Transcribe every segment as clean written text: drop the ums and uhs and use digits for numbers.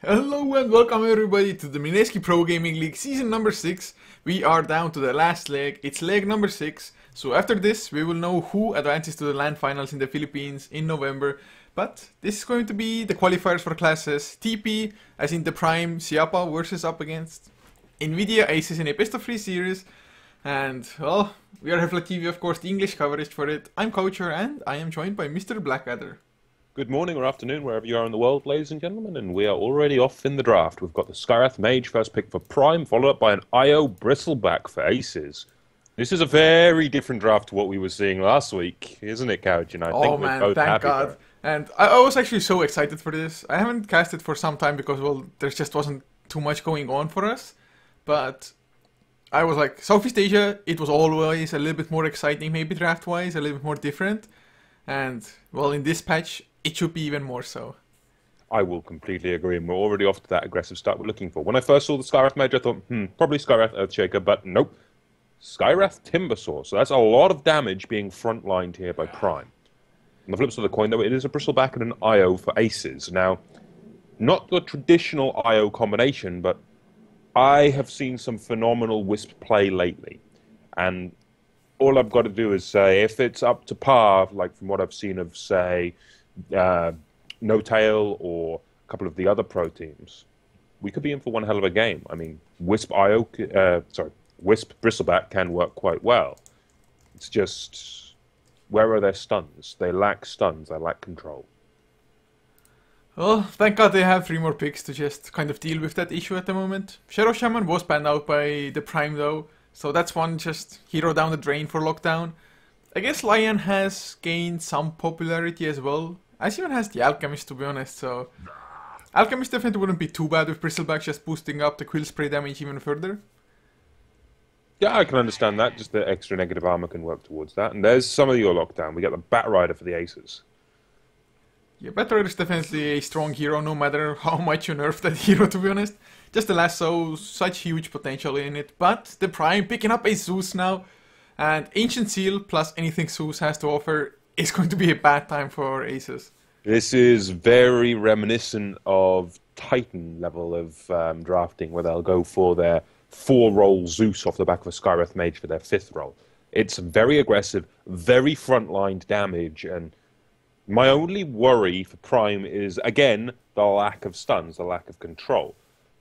Hello and welcome everybody to the Mineski Pro Gaming League season number 6. We are down to the last leg, it's leg number 6. So after this we will know who advances to the LAN finals in the Philippines in November. But this is going to be the qualifiers for classes TP, as in the Prime Siapa versus up against Nvidia Aces in a best of 3 series. And well, we are HeflaTV, of course, the English coverage for it. I'm Coacher and I am joined by Mr. Blackadder. Good morning or afternoon, wherever you are in the world, ladies and gentlemen, and we are already off in the draft. We've got the Skywrath Mage first pick for Prime, followed up by an IO Bristleback for Aces. This is a very different draft to what we were seeing last week, isn't it, Couch? And I think we're both thank happy God. for it. And I was actually so excited for this. I haven't casted for some time because, well, there just wasn't too much going on for us. But I was like, Southeast Asia, it was always a little bit more exciting, maybe draft-wise, a little bit more different. And, well, in this patch, it should be even more so. I will completely agree, and we're already off to that aggressive start we're looking for. When I first saw the Skywrath Mage, I thought, probably Skywrath Earthshaker, but nope. Skywrath Timbersaw, so that's a lot of damage being front-lined here by Prime. On the flip side of the coin, though, it is a Bristleback and an IO for Aces. Now, not the traditional IO combination, but I have seen some phenomenal Wisp play lately. And all I've got to do is say, if it's up to par, like from what I've seen of, say, No Tail or a couple of the other pro teams, we could be in for one hell of a game. I mean, Wisp Bristleback can work quite well. It's just, where are their stuns? They lack stuns, they lack control. Well, thank God they have 3 more picks to just kind of deal with that issue at the moment. Shadow Shaman was banned out by the Prime though, so that's one just hero down the drain for lockdown. I guess Lion has gained some popularity as well, as even has the Alchemist, to be honest, so Alchemist definitely wouldn't be too bad with Bristleback just boosting up the quill spray damage even further. Yeah, I can understand that. Just the extra negative armor can work towards that. And there's some of your lockdown. We got the Bat Rider for the Aces. Yeah, Bat Rider is definitely a strong hero, no matter how much you nerf that hero, to be honest. Just the lasso, such huge potential in it. But the Prime picking up a Zeus now, and Ancient Seal plus anything Zeus has to offer is going to be a bad time for Aces. This is very reminiscent of Titan level of drafting, where they'll go for their 4-roll Zeus off the back of a Skywrath Mage for their 5th roll. It's very aggressive, very front-lined damage, and my only worry for Prime is, again, the lack of stuns, the lack of control.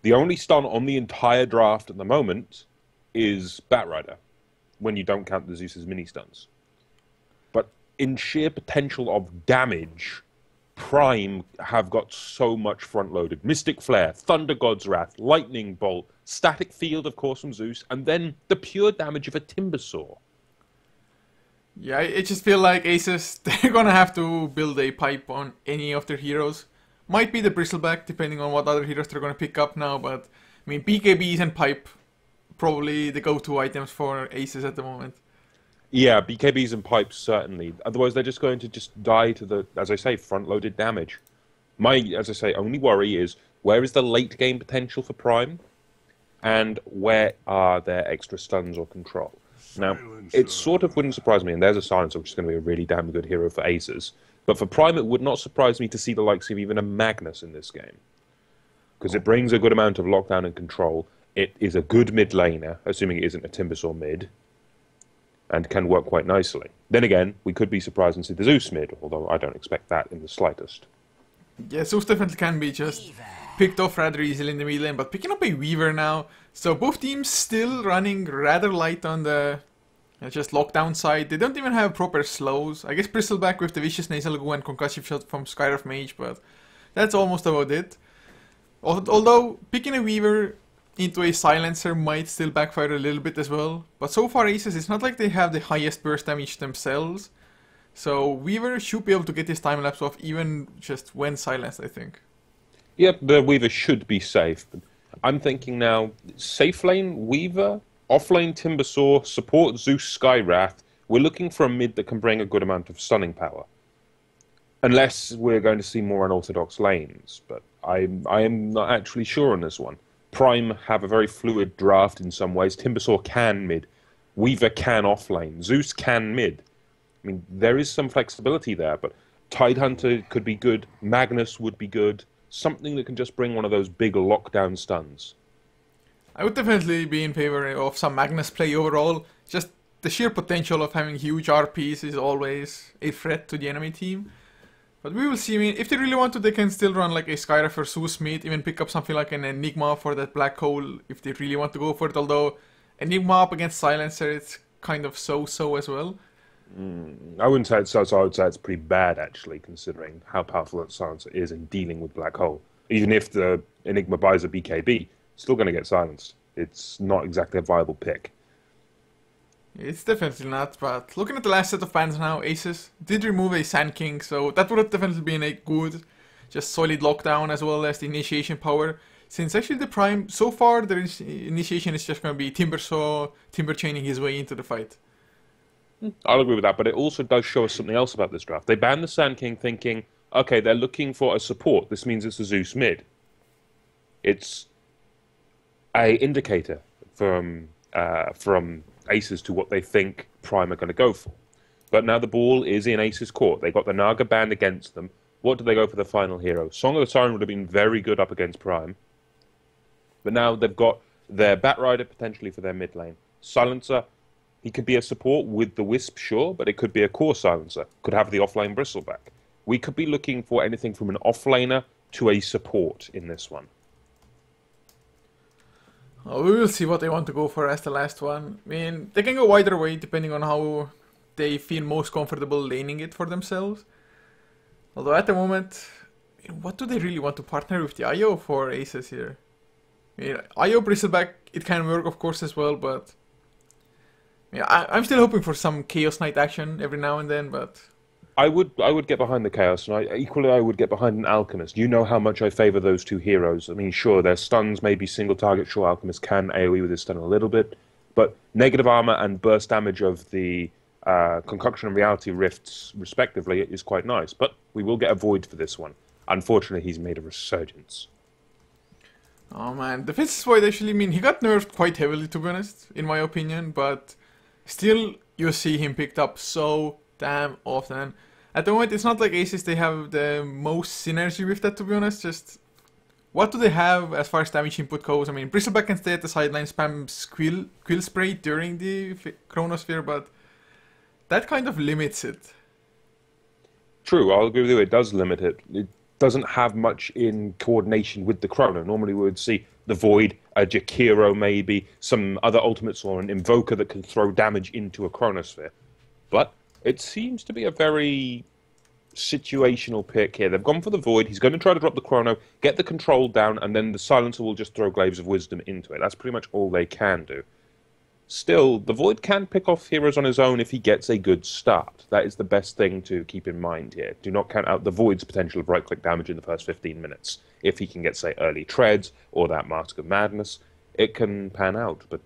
The only stun on the entire draft at the moment is Bat Rider, when you don't count the Zeus's mini-stuns. But in sheer potential of damage, Prime have got so much front-loaded. Mystic Flare, Thunder God's Wrath, Lightning Bolt, Static Field, of course, from Zeus, and then the pure damage of a Timbersaw. Yeah, I just feel like Aces, they're gonna have to build a pipe on any of their heroes. Might be the Bristleback, depending on what other heroes they're gonna pick up now, but I mean, BKBs and pipe, probably the go-to items for Aces at the moment. Yeah, BKBs and pipes, certainly. Otherwise, they're just going to just die to the, as I say, front-loaded damage. My, as I say, only worry is, where is the late-game potential for Prime? And where are their extra stuns or control? Now, it sort of wouldn't surprise me, and there's a Silencer, which is going to be a really damn good hero for Aces. But for Prime, it would not surprise me to see the likes of even a Magnus in this game. Because it brings a good amount of lockdown and control. It is a good mid-laner, assuming it isn't a Timbersaw mid, and can work quite nicely. Then again, we could be surprised and see the Zeus mid, although I don't expect that in the slightest. Yeah, Zeus definitely can be just picked off rather easily in the mid lane, but picking up a Weaver now, so both teams still running rather light on the just lockdown side. They don't even have proper slows. I guess Bristleback with the Vicious Nasal Goo and Concussive Shot from Skywrath Mage, but that's almost about it. Although, picking a Weaver into a Silencer might still backfire a little bit as well, but so far Aces, it's not like they have the highest burst damage themselves, so Weaver should be able to get his time lapse off even just when silenced, I think. Yep, the Weaver should be safe. But I'm thinking now, safe lane Weaver, off lane Timbersaw, support Zeus Skywrath. We're looking for a mid that can bring a good amount of stunning power. Unless we're going to see more unorthodox lanes, but I am not actually sure on this one. Prime have a very fluid draft in some ways. Timbersaw can mid. Weaver can off lane. Zeus can mid. I mean, there is some flexibility there, but Tidehunter could be good. Magnus would be good. something that can just bring one of those big lockdown stuns. I would definitely be in favor of some Magnus play overall. Just the sheer potential of having huge RPs is always a threat to the enemy team. But we will see. I mean, if they really want to, they can still run like a Skyref or Zeus mid, even pick up something like an Enigma for that black hole if they really want to go for it. Although Enigma up against Silencer, it's kind of so-so as well. I wouldn't say it's so-so, I would say it's pretty bad, actually, considering how powerful that Silencer is in dealing with black hole. Even if the Enigma buys a BKB, still going to get silenced. It's not exactly a viable pick. It's definitely not, but looking at the last set of bans now, Aces did remove a Sand King, so that would have definitely been a good, just solid lockdown as well as the initiation power. Since actually the Prime, so far the initiation is just going to be Timbersaw, Timber chaining his way into the fight. I'll agree with that, but it also does show us something else about this draft. They banned the Sand King thinking, okay, they're looking for a support. This means it's a Zeus mid. It's a indicator from Aces to what they think Prime are going to go for. But now the ball is in Aces' court. They got the Naga banned against them. What do they go for the final hero? Song of the Siren would have been very good up against Prime. But now they've got their Batrider potentially for their mid lane. Silencer, he could be a support with the Wisp, sure, but it could be a core Silencer. Could have the offlane Bristleback. We could be looking for anything from an offlaner to a support in this one. We will see what they want to go for as the last one. I mean, they can go either way depending on how they feel most comfortable laning it for themselves. Although at the moment, what do they really want to partner with the IO for Aces here? I mean, IO Bristleback, it can work of course as well, but I'm still hoping for some Chaos Knight action every now and then, but I would get behind the Chaos Knight. Equally, I would get behind an Alchemist. You know how much I favour those two heroes. I mean, sure, their stuns may be single target. Sure, Alchemist can AoE with his stun a little bit. But negative armor and burst damage of the Concoction and Reality Rifts, respectively, is quite nice. But we will get a Void for this one. Unfortunately, he's made a resurgence. Oh man, the Fist Void actually, I mean, he got nerfed quite heavily, to be honest, in my opinion. But still, you see him picked up so damn often. At the moment, it's not like Aces, they have the most synergy with that, to be honest. Just, what do they have as far as damage input goes? I mean, Bristleback can stay at the sideline, spam Quill Spray during the Chronosphere, but that kind of limits it. True, I'll agree with you, it does limit it. It doesn't have much in coordination with the Chrono. Normally we would see the Void, a Jakiro maybe, some other ultimates or an Invoker that can throw damage into a Chronosphere. But it seems to be a very situational pick here. They've gone for the Void. He's going to try to drop the Chrono, get the control down, and then the Silencer will just throw Glaives of Wisdom into it. That's pretty much all they can do. Still, the Void can pick off heroes on his own if he gets a good start. That is the best thing to keep in mind here. Do not count out the Void's potential of right-click damage in the first 15 minutes. If he can get, say, early treads or that Mask of Madness, it can pan out. But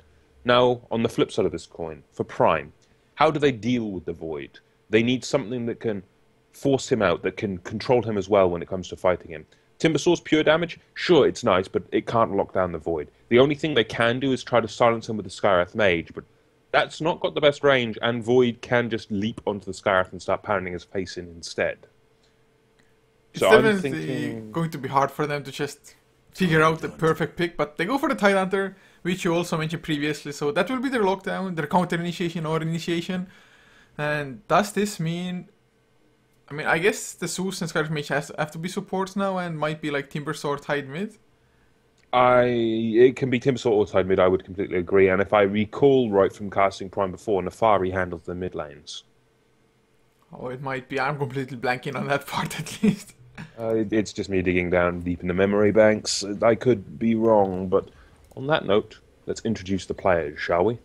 now, on the flip side of this coin, for Prime, how do they deal with the Void? They need something that can force him out, that can control him as well when it comes to fighting him. Timbersaw's pure damage, sure, it's nice, but it can't lock down the Void. The only thing they can do is try to silence him with the Skywrath Mage, but that's not got the best range, and Void can just leap onto the Skywrath and start pounding his face in instead. It's definitely going to be hard for them to just figure out the perfect pick, but they go for the Tidehunter, which you also mentioned previously, so that will be their lockdown, their counter initiation or initiation. And does this mean, I mean, I guess the Zeus and Skywrath Mage have to be supports now and might be like Timbersaw or Tide mid? It can be Timbersaw or Tide mid, I would completely agree, and if I recall right from casting Prime before, Nefari handles the mid lanes. Oh, it might be, I'm completely blanking on that part at least. It's just me digging down deep in the memory banks. I could be wrong, but on that note, let's introduce the players, shall we?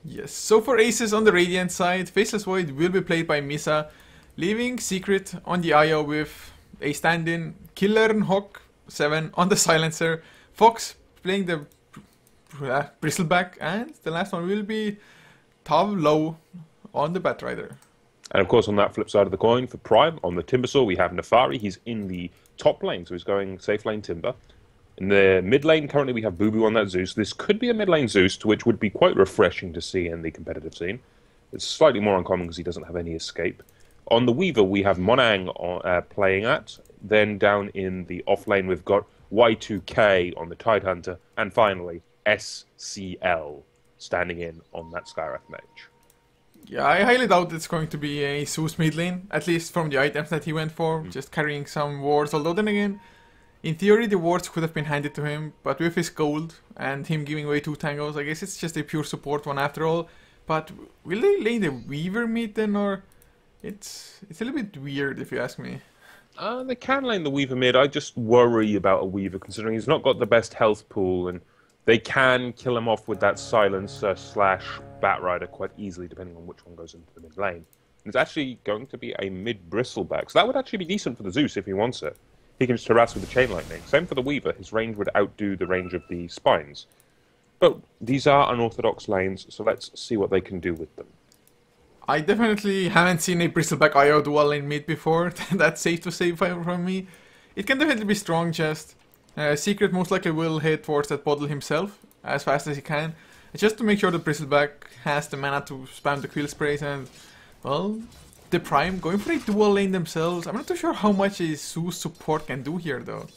Yes, so for Aces on the Radiant side, Faceless Void will be played by Misa, leaving Secret on the IO with a stand-in, Killer and Hawk 7 on the Silencer, Fox playing the Bristleback, and the last one will be Tav Low on the Batrider. And of course, on that flip side of the coin, for Prime, on the Timbersaw, we have Nefari. He's in the top lane, so he's going safe lane Timber. In the mid lane, currently we have Boo Boo on that Zeus. This could be a mid lane Zeus, which would be quite refreshing to see in the competitive scene. It's slightly more uncommon because he doesn't have any escape. On the Weaver, we have Monang playing at. Then down in the off lane, we've got Y2K on the Tidehunter, and finally SCL standing in on that Skywrath Mage. Yeah, I highly doubt it's going to be a Zeus mid lane, at least from the items that he went for, just carrying some wards. Although then again, in theory the wards could have been handed to him, but with his gold and him giving away 2 tangos, I guess it's just a pure support one after all. But will they lane the Weaver mid then, or it's a little bit weird if you ask me. They can lane the Weaver mid. I just worry about a Weaver considering he's not got the best health pool, and they can kill him off with that Silencer slash Batrider quite easily, depending on which one goes into the mid lane. And it's actually going to be a mid Bristleback, so that would actually be decent for the Zeus if he wants it. He can just harass with the Chain Lightning. Same for the Weaver, his range would outdo the range of the Spines. But these are unorthodox lanes, so let's see what they can do with them. I definitely haven't seen a Bristleback IO dual lane mid before. That's safe to say from me. It can definitely be strong, just Secret most likely will head towards that bottle himself as fast as he can, just to make sure the Bristleback has the mana to spam the Quill Sprays. And well, the Prime going for a dual lane themselves. I'm not too sure how much a Zeus support can do here though.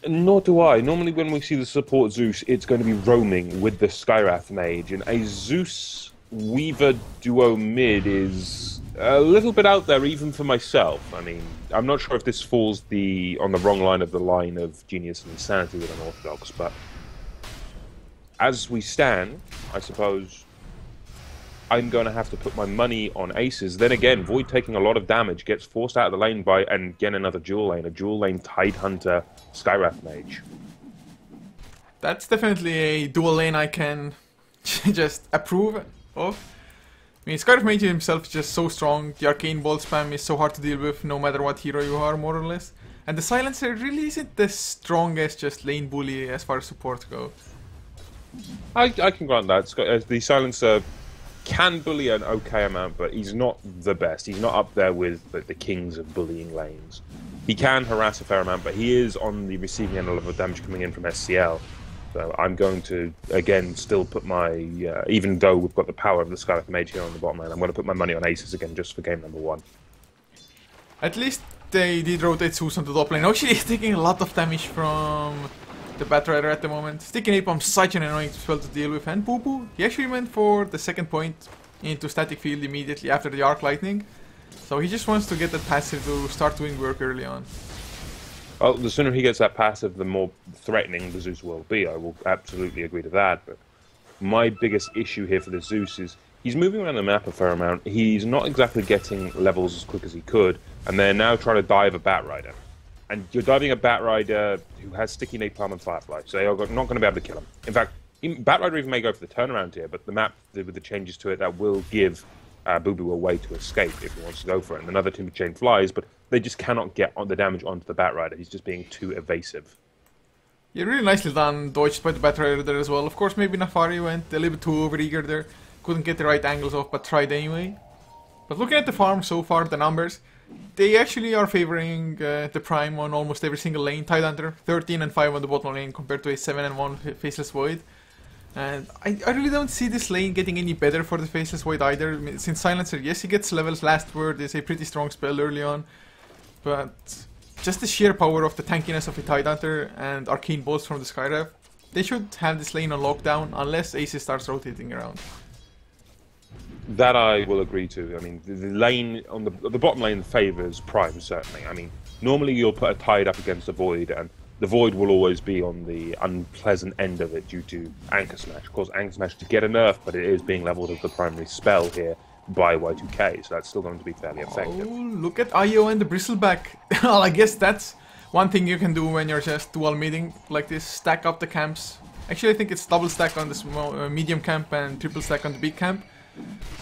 Nor do I. Normally when we see the support Zeus, it's going to be roaming with the Skywrath Mage, and a Zeus Weaver duo mid is a little bit out there even for myself. I mean, I'm not sure if this falls on the wrong line of Genius and Insanity with Unorthodox, but as we stand, I suppose I'm going to have to put my money on Aces. Then again, Void taking a lot of damage, gets forced out of the lane by, and again another dual lane, a dual lane Tidehunter Skywrath Mage. That's definitely a dual lane I can just approve of. I mean, Skywrath Mage himself is just so strong. The Arcane Ball spam is so hard to deal with no matter what hero you are, more or less. And the Silencer really isn't the strongest just lane bully as far as support goes. I can grant that. The Silencer can bully an okay amount, but he's not the best. He's not up there with the kings of bullying lanes. He can harass a fair amount, but he is on the receiving end of damage coming in from SCL. So I'm going to, again, still put my, even though we've got the power of the Skywrath Mage here on the bottom lane, I'm going to put my money on Aces again just for game number 1. At least they did rotate Zeus on the top lane. Actually, he's taking a lot of damage from the Batrider at the moment. Sticky Napalm such an annoying spell to deal with. And Boo Boo, he actually went for the second point into Static Field immediately after the Arc Lightning. So he just wants to get that passive to start doing work early on. Well, the sooner he gets that passive, the more threatening the Zeus will be. I will absolutely agree to that. But my biggest issue here for the Zeus is he's moving around the map a fair amount. He's not exactly getting levels as quick as he could. And they're now trying to dive a Batrider. And you're diving a Batrider who has Sticky Napalm and Firefly, so you're not going to be able to kill him. In fact, Batrider even may go for the turnaround here, but the map, with the changes to it, that will give Boo Boo a way to escape if he wants to go for it. And another Timber Chain flies, but they just cannot get the damage onto the Batrider. He's just being too evasive. Yeah, really nicely done, dodged by the Batrider there as well. Of course, maybe Nafari went a little bit too overeager there. Couldn't get the right angles off, but tried anyway. But looking at the farm so far, the numbers, they actually are favoring the Prime on almost every single lane. Tidehunter, 13 and 5 on the bottom lane compared to a 7 and 1 Faceless Void. And I really don't see this lane getting any better for the Faceless Void either. I mean, since Silencer, yes, he gets levels. Last Word is a pretty strong spell early on. But just the sheer power of the tankiness of a Tidehunter and Arcane Bolts from the Skywrath, they should have this lane on lockdown unless Aces starts rotating around. That I will agree to. I mean, the lane on the bottom lane favours Prime, certainly. I mean, normally you'll put a Tide up against a Void, and the Void will always be on the unpleasant end of it due to Anchor Smash. Of course, Anchor Smash to get a nerf, but it is being leveled as the primary spell here by Y2K, so that's still going to be fairly effective. Oh, look at IO and the Bristleback. Well, I guess that's one thing you can do when you're just dual meeting like this. Stack up the camps. Actually, I think it's double stack on the small, medium camp and triple stack on the big camp.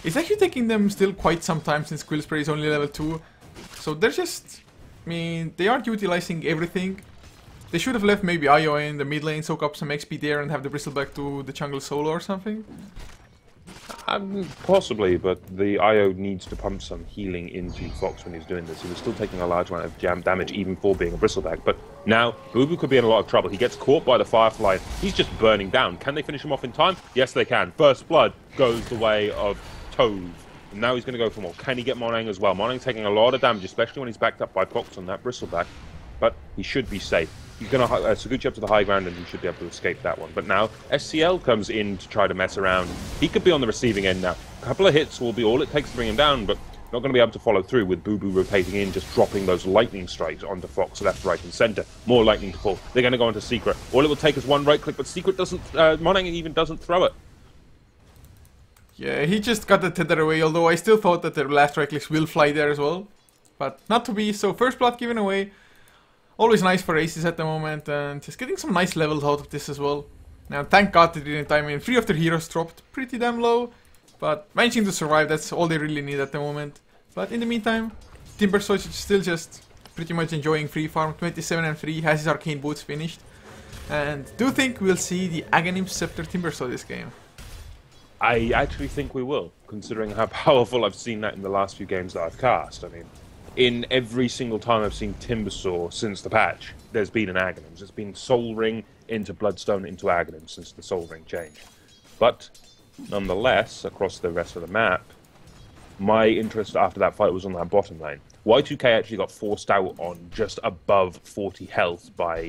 It's actually taking them still quite some time since Quill Spray is only level 2. So they're just, I mean, they aren't utilizing everything. They should have left maybe IO in the mid lane, soak up some XP there and have the Bristleback to the jungle solo or something. Possibly, but the IO needs to pump some healing into Fox when he's doing this. He was still taking a large amount of damage even for being a Bristleback, but now Boo Boo could be in a lot of trouble. He gets caught by the Firefly. He's just burning down. Can they finish him off in time? Yes, they can. First Blood goes the way of Tove Now he's going to go for more. Can he get Monang as well? Monang taking a lot of damage, especially when he's backed up by Fox on that Bristleback. But he should be safe. He's going to Suguchi up to the high ground, and he should be able to escape that one. But now SCL comes in to try to mess around. He could be on the receiving end now. A couple of hits will be all it takes to bring him down, but not going to be able to follow through with Boo Boo rotating in, just dropping those lightning strikes onto Fox left, right, and center. More lightning to fall. They're going to go into Secret. All it will take is one right click, but Secret doesn't. Monang even doesn't throw it. Yeah, he just got the tether away, although I still thought that the last right clicks will fly there as well. But not to be, so first blood given away. Always nice for aces at the moment, and just getting some nice levels out of this as well. Now, thank God they didn't time in. 3 of their heroes dropped pretty damn low, but managing to survive, that's all they really need at the moment. But in the meantime, Timber Sausage is still just pretty much enjoying free farm. 27 and 3, has his arcane boots finished. And do think we'll see the Aghanim Scepter Timber Saw this game? I actually think we will, considering how powerful I've seen that in the last few games that I've cast. I mean, in every single time I've seen Timbersaw since the patch, there's been an Aghanim. It's been Soul Ring into Bloodstone into Aghanim since the Soul Ring change. But, nonetheless, across the rest of the map, my interest after that fight was on that bottom lane. Y2K actually got forced out on just above 40 health by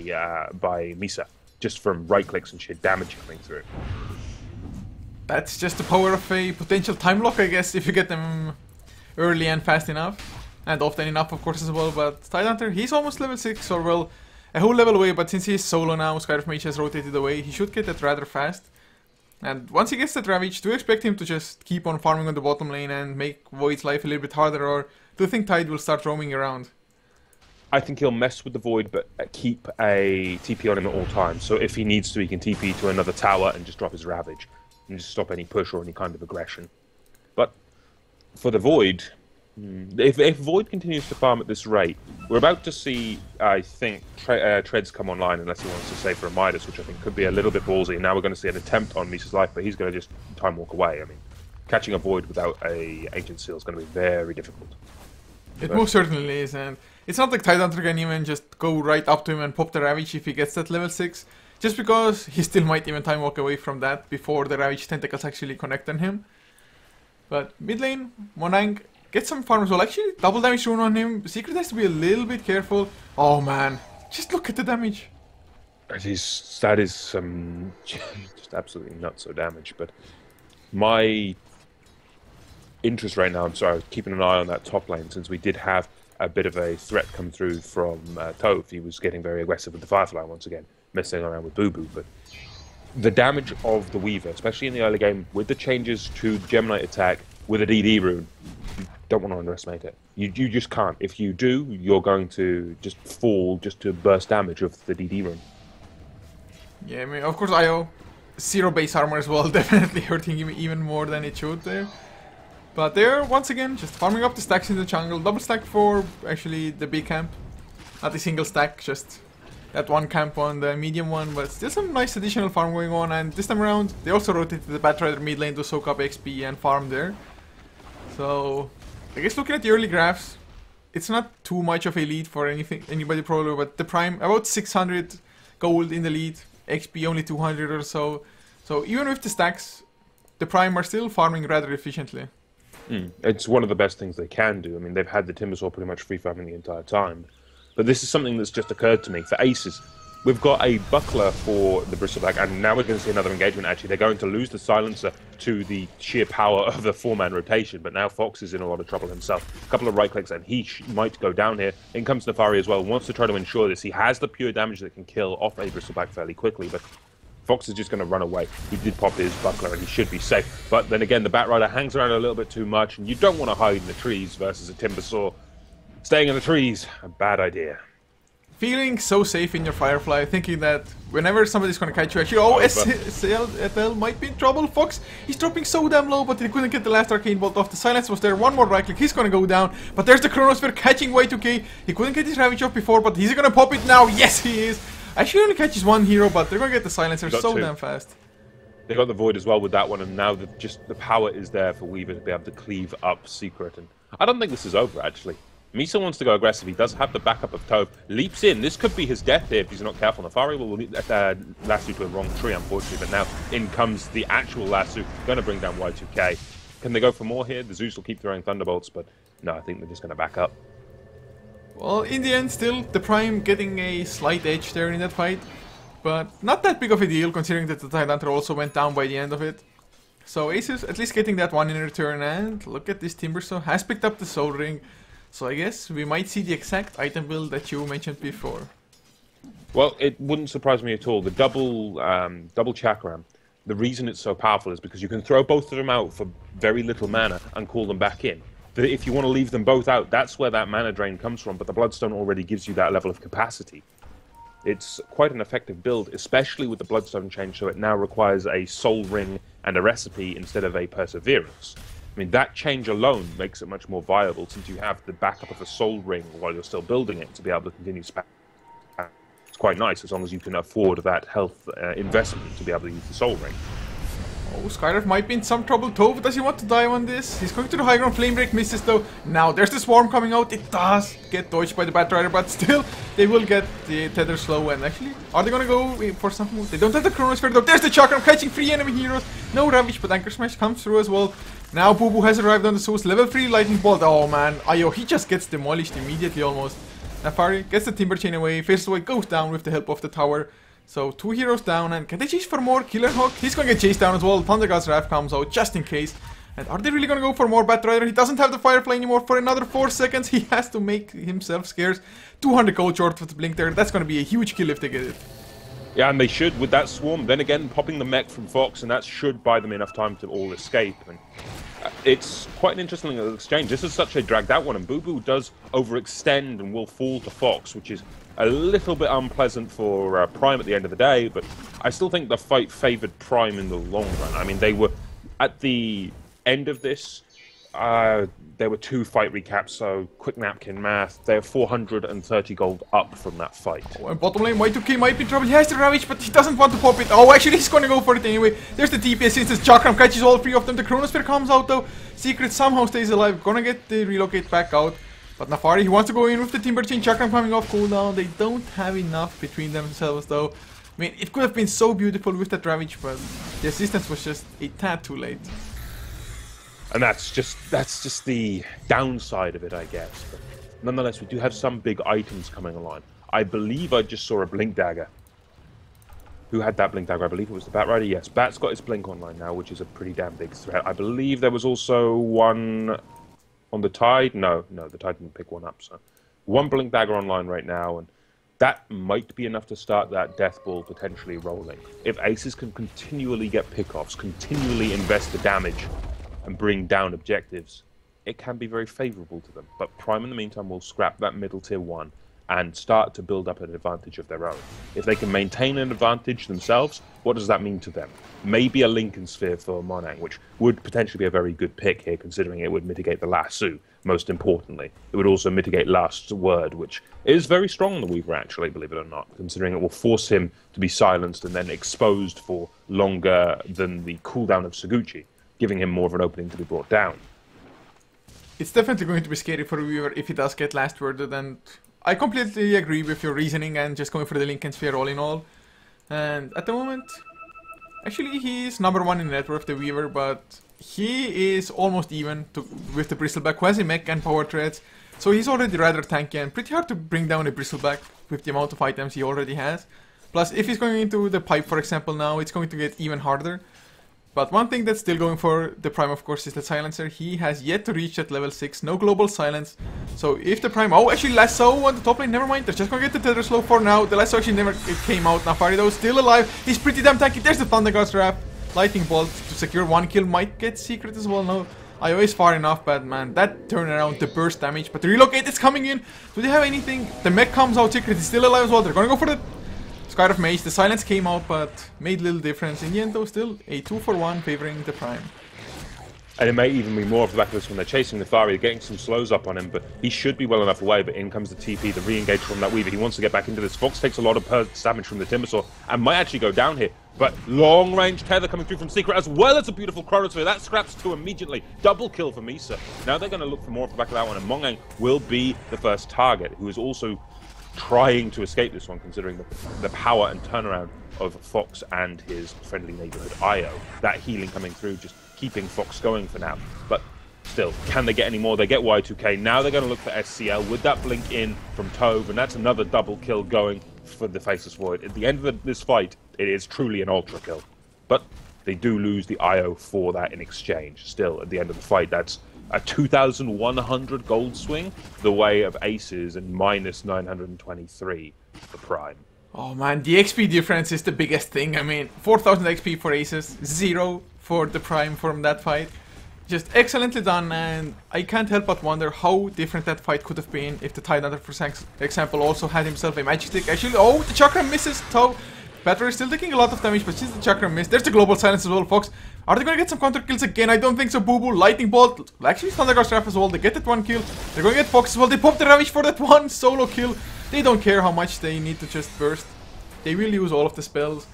Misa, just from right clicks and sheer damage coming through. That's just the power of a potential time lock, I guess, if you get them early and fast enough. And often enough, of course, as well. But Tidehunter, he's almost level 6, or well, a whole level away. But since he's solo now, Scarif Mage has rotated away. He should get that rather fast. And once he gets that Ravage, do you expect him to just keep on farming on the bottom lane and make Void's life a little bit harder? Or do you think Tide will start roaming around? I think he'll mess with the Void, but keep a TP on him at all times. So if he needs to, he can TP to another tower and just drop his Ravage. And just stop any push or any kind of aggression. But for the Void, if Void continues to farm at this rate, we're about to see, I think, Treads come online unless he wants to save for a Midas, which I think could be a little bit ballsy. And now we're going to see an attempt on Misa's life, but he's going to just time walk away. I mean, catching a Void without a Ancient Seal is going to be very difficult. It most certainly is, and it's not like Tidehunter can even just go right up to him and pop the Ravage if he gets that level 6. Just because he still might even time walk away from that before the Ravage Tentacles actually connect on him. But mid lane, Monang gets some farm as well. Actually, double damage rune on him. Secret has to be a little bit careful. Oh man, just look at the damage. That is some just absolutely nuts so damage. But my interest right now, I'm sorry, keeping an eye on that top lane since we did have a bit of a threat come through from Toph. He was getting very aggressive with the Firefly once again, messing around with Boo Boo. But the damage of the Weaver, especially in the early game, with the changes to the Gemini attack, with a DD rune, you don't want to underestimate it. You just can't. If you do, you're going to just fall just to burst damage of the DD rune. Yeah, I mean, of course, IO, 0 base armor as well, definitely hurting him even more than it should there. But they're, once again, just farming up the stacks in the jungle. Double stack for, actually, the big camp. Not a single stack, just that one camp on the medium one. But still some nice additional farm going on. And this time around, they also rotated the Batrider mid lane to soak up XP and farm there. So, I guess looking at the early graphs, it's not too much of a lead for anybody probably. But the Prime, about 600 gold in the lead. XP only 200 or so. So, even with the stacks, the Prime are still farming rather efficiently. It's one of the best things they can do. I mean, they've had the Timbersaw pretty much free farming the entire time. But this is something that's just occurred to me. For Aces, we've got a Buckler for the Bristleback, and now we're going to see another engagement, actually. They're going to lose the Silencer to the sheer power of the 4-man rotation, but now Fox is in a lot of trouble himself. A couple of right clicks, and he might go down here. In comes Nefari as well, wants to try to ensure this. He has the pure damage that can kill off a Bristleback fairly quickly, but Fox is just going to run away. He did pop his Buckler and he should be safe. But then again, the Batrider hangs around a little bit too much, and you don't want to hide in the trees versus a Timbersaw. Staying in the trees, a bad idea. Feeling so safe in your Firefly, thinking that whenever somebody's going to catch you, actually, oh, SL might be in trouble. Fox, he's dropping so damn low, but he couldn't get the last Arcane Bolt off. The Silence was there, one more right click, he's going to go down. But there's the Chronosphere catching Y2K. He couldn't get his Ravage off before, but he's going to pop it now. Yes, he is. Actually only catches one hero, but they're going to get the Silencer so damn fast. They got the Void as well with that one, and now just the power is there for Weaver to be able to cleave up Secret. And I don't think this is over, actually. Misa wants to go aggressive. He does have the backup of Toph. Leaps in. This could be his death here if he's not careful. Nefari will lasso to a wrong tree, unfortunately. But now in comes the actual lasso. Going to bring down Y2K. Can they go for more here? The Zeus will keep throwing Thunderbolts, but no, I think they're just going to back up. Well, in the end, still, the Prime getting a slight edge there in that fight. But not that big of a deal, considering that the Tidehunter also went down by the end of it. So Asus at least getting that one in return, and look at this Timbersaw, has picked up the Soul Ring. So I guess we might see the exact item build that you mentioned before. Well, it wouldn't surprise me at all. The double Chakram, the reason it's so powerful is because you can throw both of them out for very little mana and call them back in. If you want to leave them both out, that's where that mana drain comes from, but the Bloodstone already gives you that level of capacity. It's quite an effective build, especially with the Bloodstone change, so it now requires a Soul Ring and a Recipe instead of a Perseverance. I mean, that change alone makes it much more viable, since you have the backup of a Soul Ring while you're still building it to be able to continue spamming. It's quite nice, as long as you can afford that health investment to be able to use the Soul Ring. Oh, Skyriff might be in some trouble. Tove, does he want to dive on this? He's going to the high ground. Flame Break misses though. Now there's the Swarm coming out. It does get dodged by the Batrider, but still they will get the Tether slow. And actually, are they going to go for something? They don't have the Chronosphere though. There's the Chakram catching 3 enemy heroes. No Ravage, but Anchor Smash comes through as well. Now Boo Boo has arrived on the Zeus. Level 3 Lightning Bolt. Oh man, Ayo, he just gets demolished immediately almost. Nafari gets the Timber Chain away. Faces away, goes down with the help of the tower. So 2 heroes down, and can they chase for more? Killer Hawk, he's going to get chased down as well. Thunder God's Wrath comes out just in case. And are they really going to go for more Batrider? He doesn't have the Firefly anymore for another 4 seconds. He has to make himself scarce. 200 gold short with the Blink there. That's going to be a huge kill if they get it. Yeah, and they should with that Swarm. Then again, popping the mech from Fox, and that should buy them enough time to all escape. And it's quite an interesting little exchange. This is such a dragged out one, and Boo Boo does overextend and will fall to Fox, which is a little bit unpleasant for Prime at the end of the day, but I still think the fight favoured Prime in the long run. I mean, they were, at the end of this, there were 2 fight recaps, so quick napkin math, they're 430 gold up from that fight. Oh, and bottom lane, Y2K might be in trouble. He has the Ravage, but he doesn't want to pop it. Oh, actually, he's going to go for it anyway. There's the DPS instance. Chakram catches all 3 of them. The Chronosphere comes out, though. Secret somehow stays alive. Gonna get the relocate back out. But Nafari, he wants to go in with the Timber Chain. Chakram coming off cooldown. They don't have enough between themselves, though. I mean, it could have been so beautiful with that Ravage, but the assistance was just a tad too late. And that's just the downside of it, I guess. But nonetheless, we do have some big items coming along. I believe I just saw a Blink Dagger. Who had that Blink Dagger? I believe it was the Batrider. Yes, Bat's got his Blink online now, which is a pretty damn big threat. I believe there was also one on the Tide. No, the Tide didn't pick one up. So 1 Blink Dagger online right now, and that might be enough to start that Death Ball potentially rolling. If Aces can continually get pickoffs, continually invest the damage, and bring down objectives, it can be very favourable to them. But Prime, in the meantime, will scrap that middle tier 1 and start to build up an advantage of their own. If they can maintain an advantage themselves, what does that mean to them? Maybe a Lincoln Sphere for Monang, which would potentially be a very good pick here, considering it would mitigate the Lasso, most importantly. It would also mitigate Last Word, which is very strong on the Weaver, actually, believe it or not, considering it will force him to be silenced and then exposed for longer than the cooldown of Suguchi, giving him more of an opening to be brought down. It's definitely going to be scary for Weaver if he does get Last Worded, and I completely agree with your reasoning and just going for the Lincoln Sphere all in all. And at the moment, actually he's number 1 in net worth, the Weaver, but he is almost even with the Bristleback, who has a mech and power treads. So he's already rather tanky and pretty hard to bring down a Bristleback with the amount of items he already has. Plus, if he's going into the pipe, for example, now, it's going to get even harder. But one thing that's still going for the Prime, of course, is the Silencer. He has yet to reach that level 6. No global silence. So if the Prime... Oh, actually, Lasso on the top lane. Never mind. They're just going to get the Tether slow for now. The Lasso actually never came out. Nafari, though, still alive. He's pretty damn tanky. There's the Thunder God's Wrath. Lightning Bolt to secure 1 kill. Might get Secret as well. No. IO is far enough, but man, that turnaround, the burst damage. But the relocate is coming in. Do they have anything? The mech comes out. Secret is still alive as well. They're going to go for the Scar of Mage. The silence came out, but made little difference. In the end, though, still a 2-for-1 favoring the Prime. And it may even be more of the back of this when they're chasing the Thari, they're getting some slows up on him, but he should be well enough away. But in comes the TP, the re-engage from that Weaver. He wants to get back into this. Fox takes a lot of damage from the Timbersaw and might actually go down here. But long-range tether coming through from Secret, as well as a beautiful Chronosphere. That scraps 2 immediately. Double kill for Misa. Now they're going to look for more off the back of that one, and Mongang will be the first target, who is also trying to escape this one, considering the power and turnaround of Fox and his friendly neighborhood Io. That healing coming through just keeping Fox going for now. But still, can they get any more? They get Y2K. Now they're going to look for SCL with that blink in from Tove, and that's another double kill going for the Faceless Void. At the end of this fight, it is truly an ultra kill. But they do lose the IO for that in exchange. Still, at the end of the fight, that's a 2,100 gold swing the way of Aces and minus 923 for Prime. Oh man, the XP difference is the biggest thing. I mean, 4,000 XP for Aces, 0 for the Prime from that fight. Just excellently done, and I can't help but wonder how different that fight could have been if the Tidehunter, for example, also had himself a magic stick. Actually, oh, the Chakra misses, Toe. Battery is still taking a lot of damage, but since the Chakra missed, there's the Global Silence as well, Fox. Are they gonna get some counter kills again? I don't think so, Boo Boo. Lightning Bolt. Actually, Thunderguard Trap as well. They get that one kill. They're gonna get Fox as well. They pop the Ravage for that one solo kill. They don't care how much they need to just burst. They will use all of the spells.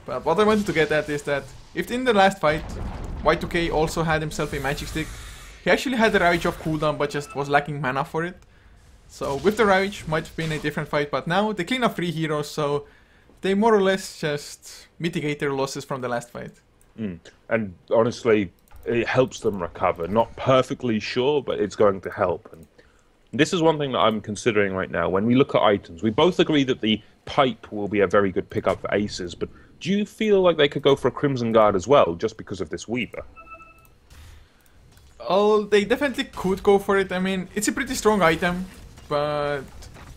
But what I wanted to get at is that if in the last fight, Y2K also had himself a magic stick, he actually had the Ravage off cooldown, but just was lacking mana for it. So with the Ravage, might have been a different fight, but now they clean up 3 heroes, so they more or less just mitigate their losses from the last fight. And honestly, it helps them recover. Not perfectly sure, but it's going to help. And this is one thing that I'm considering right now. When we look at items, we both agree that the pipe will be a very good pickup for Aces, but do you feel like they could go for a Crimson Guard as well, just because of this Weaver? Oh, they definitely could go for it. I mean, it's a pretty strong item, but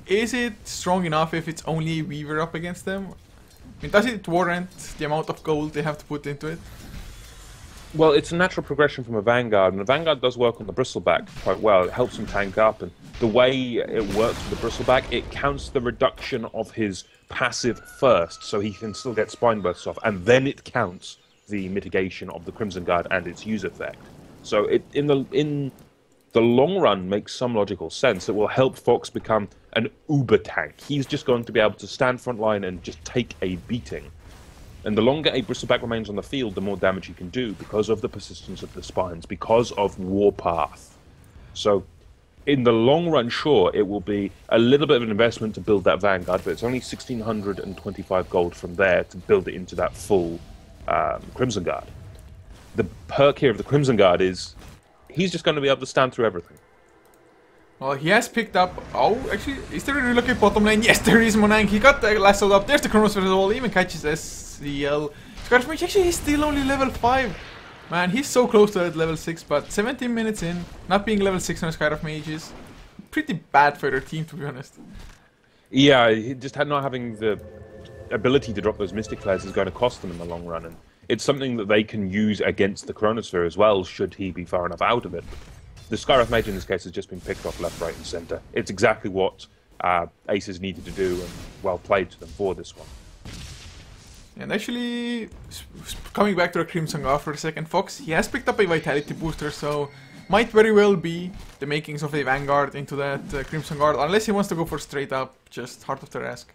is it strong enough if it's only Weaver up against them? I mean, does it warrant the amount of gold they have to put into it? Well, it's a natural progression from a Vanguard, and the Vanguard does work on the Bristleback quite well. It helps him tank up, and the way it works with the Bristleback, it counts the reduction of his passive first, so he can still get Spine Bursts off, and then it counts the mitigation of the Crimson Guard and its use effect. So it, in the long run, makes some logical sense. It will help Fox become an uber tank. He's just going to be able to stand front line and just take a beating. And the longer a Bristleback remains on the field, the more damage he can do because of the persistence of the spines, because of Warpath. So, in the long run, sure, it will be a little bit of an investment to build that Vanguard, but it's only 1,625 gold from there to build it into that full Crimson Guard. The perk here of the Crimson Guard is he's just going to be able to stand through everything. Well, he has picked up... Oh, actually, is there a relocate bottom lane? Yes, there is, Monang. He got lassoed up. There's the Chronosphere as well. He even catches SCL. Actually, he's still only level 5. Man, he's so close to that level 6, but 17 minutes in, not being level 6 on a Skyrim Mage is pretty bad for their team, to be honest. Yeah, he just not having the ability to drop those Mystic Flares is going to cost them in the long run, and it's something that they can use against the Chronosphere as well, should he be far enough out of it. The Skywrath Mage in this case has just been picked off left, right and centre. It's exactly what Aces needed to do, and well played to them for this one. And actually, coming back to the Crimson Guard for a second, Fox, he has picked up a Vitality booster, so might very well be the makings of a Vanguard into that Crimson Guard, unless he wants to go for straight up, just Heart of Tarrasque.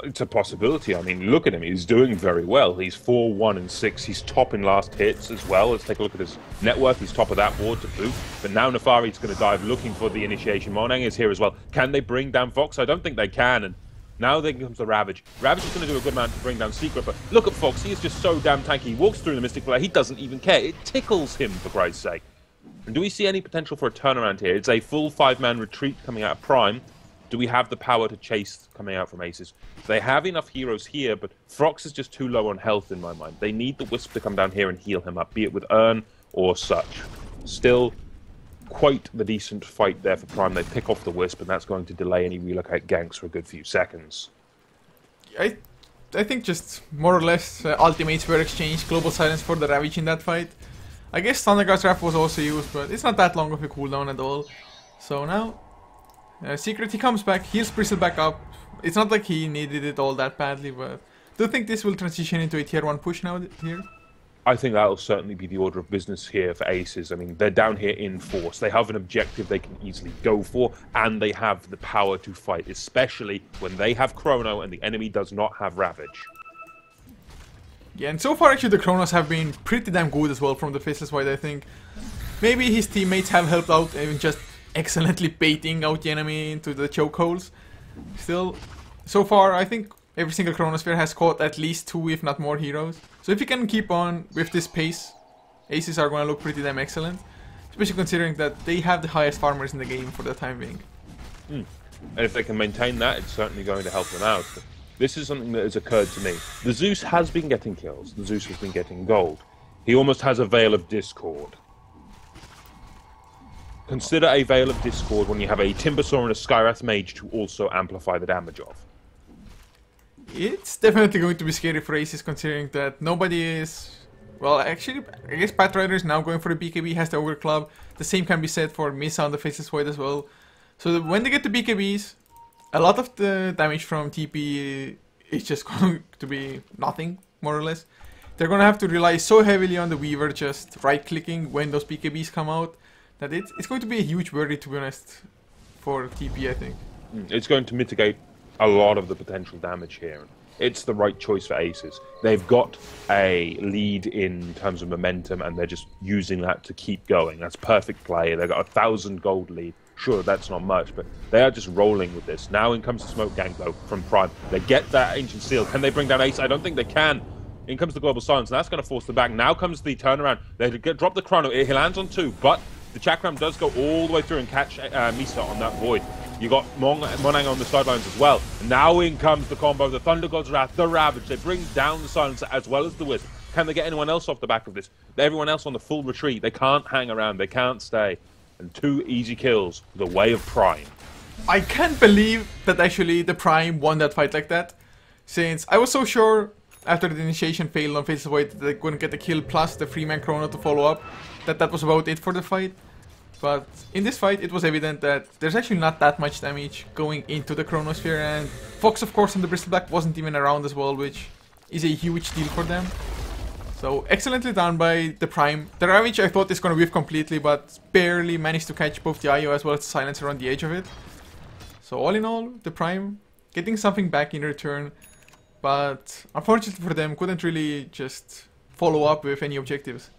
It's a possibility. I mean, look at him. He's doing very well. He's 4-1-6. He's top in last hits as well. Let's take a look at his net worth. He's top of that board to boot. But now Nefari's going to dive looking for the initiation. Monang is here as well. Can they bring down Fox? I don't think they can. And now there comes the Ravage. Ravage is going to do a good amount to bring down Secret. But look at Fox. He is just so damn tanky. He walks through the Mystic Flare. He doesn't even care. It tickles him, for Christ's sake. And do we see any potential for a turnaround here? It's a full 5-man retreat coming out of Prime. Do we have the power to chase coming out from Aces? They have enough heroes here, but Frox is just too low on health in my mind. They need the Wisp to come down here and heal him up, be it with Urn or such. Still, quite the decent fight there for Prime. They pick off the Wisp, and that's going to delay any relocate ganks for a good few seconds. I think just more or less ultimates were exchanged. Global Silence for the Ravage in that fight. I guess Thunderguard Trap was also used, but it's not that long of a cooldown at all. So now... Secret, he comes back, heals Bristle back up. It's not like he needed it all that badly, but do you think this will transition into a tier 1 push now here? I think that'll certainly be the order of business here for Aces. I mean, they're down here in force. They have an objective they can easily go for, and they have the power to fight, especially when they have Chrono and the enemy does not have Ravage. Yeah, and so far actually the Chronos have been pretty damn good as well from the Faceless Void, I think. Maybe his teammates have helped out, even just excellently baiting out the enemy into the chokeholes. Still, so far I think every single Chronosphere has caught at least 2 if not more heroes. So if he can keep on with this pace, Aces are going to look pretty damn excellent. Especially considering that they have the highest farmers in the game for the time being. And if they can maintain that, it's certainly going to help them out. But this is something that has occurred to me. The Zeus has been getting kills. The Zeus has been getting gold. He almost has a Veil of Discord. Consider a Veil of Discord when you have a Timbersaw and a Skywrath Mage to also amplify the damage of. It's definitely going to be scary for Aces considering that nobody is... Well, actually, I guess Pathrider is now going for the BKB, has the Ogre Club. The same can be said for Misa on the Faceless Void as well. So when they get the BKBs, a lot of the damage from TP is just going to be nothing, more or less. They're going to have to rely so heavily on the Weaver just right-clicking when those BKBs come out that it's going to be a huge worry, to be honest, for TP, I think. It's going to mitigate a lot of the potential damage here. It's the right choice for Aces. They've got a lead in terms of momentum, and they're just using that to keep going. That's perfect play. They've got a 1,000 gold lead. Sure, that's not much, but they are just rolling with this. Now in comes the Smoke Gang, though, from Prime. They get that Ancient Seal. Can they bring down Ace? I don't think they can. In comes the Global Silence, and that's going to force them back. Now comes the turnaround. They drop the Chrono. He lands on 2, but the Chakram does go all the way through and catch Misa on that Void. You got Monang on the sidelines as well. Now in comes the combo, the Thunder God's Wrath, the Ravage. They bring down the Silencer as well as the Wisp. Can they get anyone else off the back of this? Everyone else on the full retreat. They can't hang around. They can't stay. And 2 easy kills, the way of Prime. I can't believe that actually the Prime won that fight like that. Since I was so sure after the initiation failed on Faceless Void that they couldn't get the kill plus the Freeman Chrono to follow up, that was about it for the fight. But in this fight, it was evident that there's actually not that much damage going into the Chronosphere, and Fox, of course, on the Bristol Black wasn't even around as well, which is a huge deal for them. So, excellently done by the Prime. The Ravage I thought is going to whiff completely, but barely managed to catch both the IO as well as the Silencer on the edge of it. So, all in all, the Prime getting something back in return, but unfortunately for them, couldn't really just follow up with any objectives.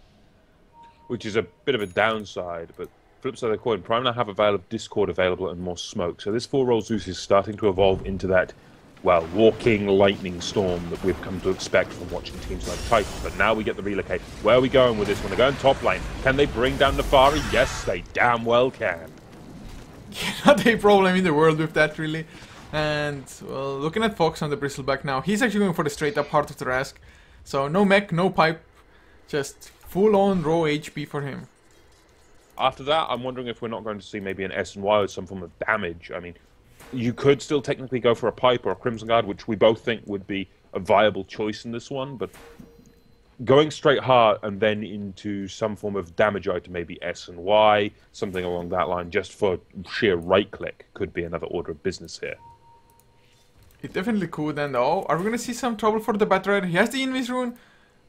Which is a bit of a downside, but flip side of the coin, Prime now have a Veil of Discord available and more smoke. So this 4-roll Zeus is starting to evolve into that, well, walking lightning storm that we've come to expect from watching teams like Titan. But now we get the relocate. Where are we going with this one? They're going top lane. Can they bring down Nefari? Yes, they damn well can. Not a problem in the world with that, really. And, well, looking at Fox on the Bristleback now, he's actually going for the straight up Heart of the Rask. So no mech, no pipe, just full-on raw HP for him. After that, I'm wondering if we're not going to see maybe an S and Y with some form of damage. I mean, you could still technically go for a pipe or a Crimson Guard, which we both think would be a viable choice in this one, but going straight hard and then into some form of damage item, maybe S and Y, something along that line, just for sheer right-click, could be another order of business here. It definitely could, and oh, are we going to see some trouble for the Batrider? He has the Invis rune,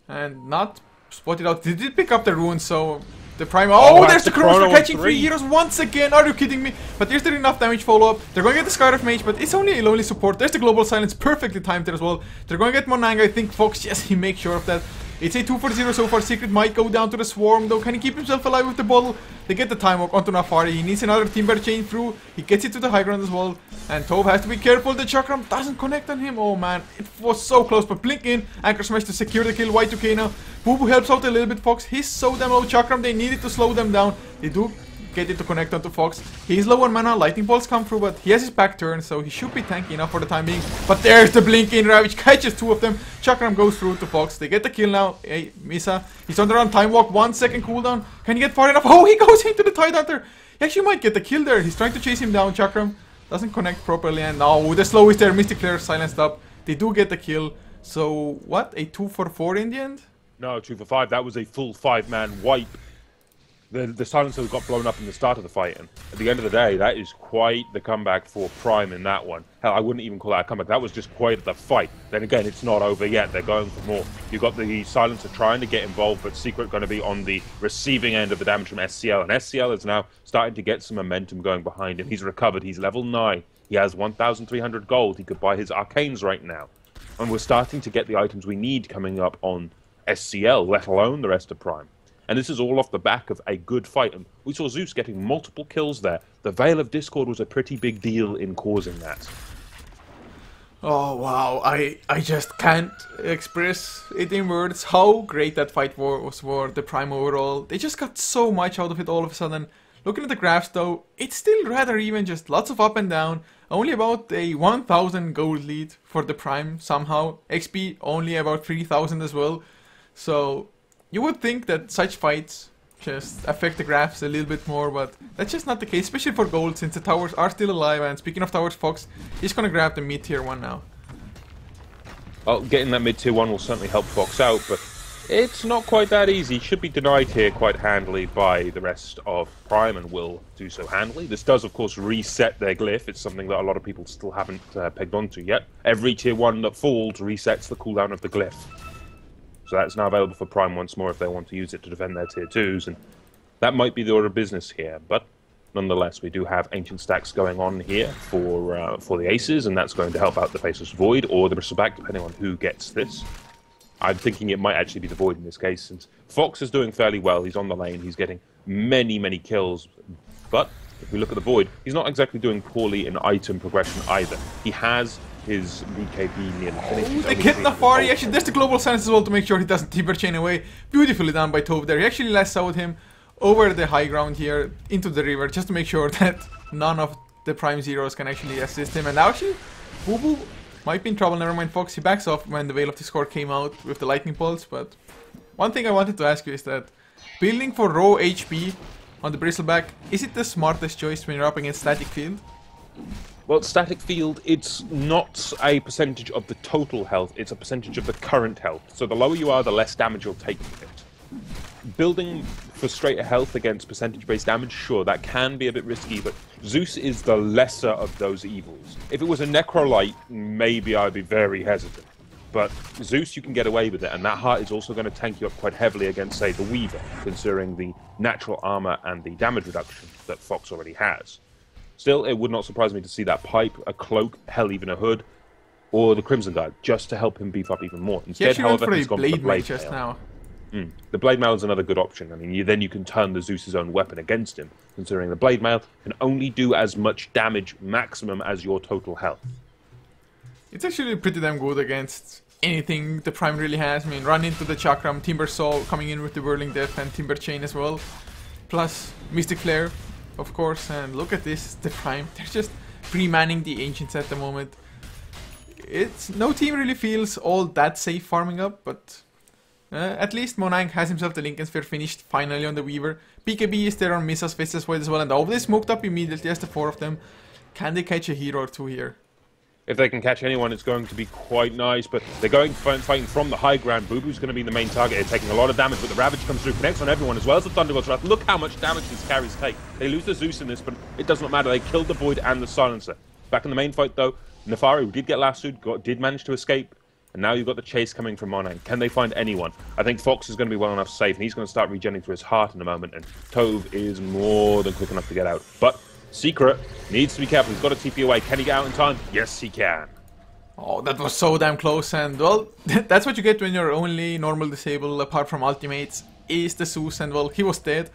and not spotted out. They did pick up the rune, so the Prime... Oh, there's the Chrono for catching 3 heroes once again! Are you kidding me? But there's the enough damage follow-up. They're going to get the Skywrath Mage, but it's only a lonely support. There's the Global Silence, perfectly timed there as well. They're going to get Monang, I think Fox, yes, he makes sure of that. It's a 2-for-0 so far. Secret might go down to the Swarm, though. Can he keep himself alive with the bottle? They get the time walk onto Nefari. He needs another Timber Chain through. He gets it to the high ground as well. And Tove has to be careful. The Chakram doesn't connect on him. Oh, man. It was so close. But blink in. Anchor Smash to secure the kill. Y2K now. Boo Boo helps out a little bit. Fox. He's so damn low. Chakram, they needed to slow them down. They do get it to connect onto Fox. He's low on mana. Lightning Bolts come through, but he has his back turn, so he should be tanky enough for the time being. But there's the blink in. Ravage catches 2 of them. Chakram goes through to Fox. They get the kill now. Hey, Misa. He's on the run. Time walk. 1 second cooldown. Can he get far enough? Oh, he goes into the Tidehunter. He actually might get the kill there. He's trying to chase him down. Chakram doesn't connect properly, and now the slow is there. Mystic Flare silenced up. They do get the kill. So, what? A 2-for-4 in the end? No, 2-for-5. That was a full 5-man wipe. The Silencer got blown up in the start of the fight, and at the end of the day, that is quite the comeback for Prime in that one. Hell, I wouldn't even call that a comeback. That was just quite the fight. Then again, it's not over yet. They're going for more. You've got the Silencer trying to get involved, but Secret going to be on the receiving end of the damage from SCL, and SCL is now starting to get some momentum going behind him. He's recovered. He's level 9. He has 1,300 gold. He could buy his Arcanes right now. And we're starting to get the items we need coming up on SCL, let alone the rest of Prime. And this is all off the back of a good fight. And we saw Zeus getting multiple kills there. The Veil of Discord was a pretty big deal in causing that. Oh wow, I just can't express it in words how great that fight was for the Prime overall. They just got so much out of it all of a sudden. Looking at the graphs though, it's still rather even, just lots of up and down. Only about a 1000 gold lead for the Prime somehow. XP only about 3000 as well. So you would think that such fights just affect the graphs a little bit more, but that's just not the case, especially for gold since the towers are still alive. And speaking of towers, Fox is gonna grab the mid tier 1 now. Well, getting that mid tier 1 will certainly help Fox out, but it's not quite that easy. Should be denied here quite handily by the rest of Prime, and will do so handily. This does, of course, reset their glyph. It's something that a lot of people still haven't pegged onto yet. Every tier 1 that falls resets the cooldown of the glyph. So that's now available for Prime once more if they want to use it to defend their tier 2s, and that might be the order of business here. But nonetheless, we do have ancient stacks going on here for the aces, and that's going to help out the Faceless Void or the Bristleback, depending on who gets this. I'm thinking it might actually be the Void in this case, since Fox is doing fairly well. He's on the lane, he's getting many kills, but if we look at the Void, he's not exactly doing poorly in item progression either. He has his BKB nearly finished. They get Nafari, actually there's the global sense as well to make sure he doesn't Timber Chain away. Beautifully done by Tove there. He actually last out him over the high ground here into the river just to make sure that none of the Prime Zeros can actually assist him. And actually, Boo Boo might be in trouble. Never mind, Fox. He backs off when the Veil of Discord came out with the Lightning Pulse. But one thing I wanted to ask you is that building for raw HP on the Bristleback, is it the smartest choice when you're up against Static Field? Well, Static Field, it's not a percentage of the total health, it's a percentage of the current health. So the lower you are, the less damage you'll take with it. Building for straighter health against percentage-based damage, sure, that can be a bit risky, but Zeus is the lesser of those evils. If it was a Necrolite, maybe I'd be very hesitant. But Zeus, you can get away with it, and that heart is also going to tank you up quite heavily against, say, the Weaver, considering the natural armor and the damage reduction that Fox already has. Still, it would not surprise me to see that pipe, a cloak, hell, even a hood, or the Crimson Guard, just to help him beef up even more. Instead, however, he's gone for the Blade just now. The Blade Mail is another good option. I mean, then you can turn the Zeus's own weapon against him, considering the Blade Mail can only do as much damage maximum as your total health. It's actually pretty damn good against anything the Prime really has. I mean, run into the Chakram, Timber Saw coming in with the Whirling Death and Timber Chain as well. Plus Mystic Flare, of course, and look at this, the Prime. They're just pre-manning the Ancients at the moment. No team really feels all that safe farming up, but at least Monang has himself the Lincoln Sphere finished finally on the Weaver. BKB is there on Misa's Faceless Void as well, and they smoked up immediately as the 4 of them. Can they catch a hero or two here? If they can catch anyone, it's going to be quite nice, but they're going fighting from the high ground. Boo Boo's going to be the main target here, taking a lot of damage, but the Ravage comes through, connects on everyone, as well as the Thunder God's Wrath. Look how much damage these carries take. They lose the Zeus in this, but it does not matter. They killed the Void and the Silencer. Back in the main fight, though, Nefari, who did get lassoed, did manage to escape, and now you've got the chase coming from Monang. Can they find anyone? I think Fox is going to be well enough safe, and he's going to start regenerating through his heart in a moment, and Tove is more than quick enough to get out. But Secret needs to be careful. He's got to TP away. Can he get out in time? Yes, he can. Oh, that was so damn close, and well, that's what you get when you're only normal disable apart from ultimates, is the Zeus, and well, he was dead.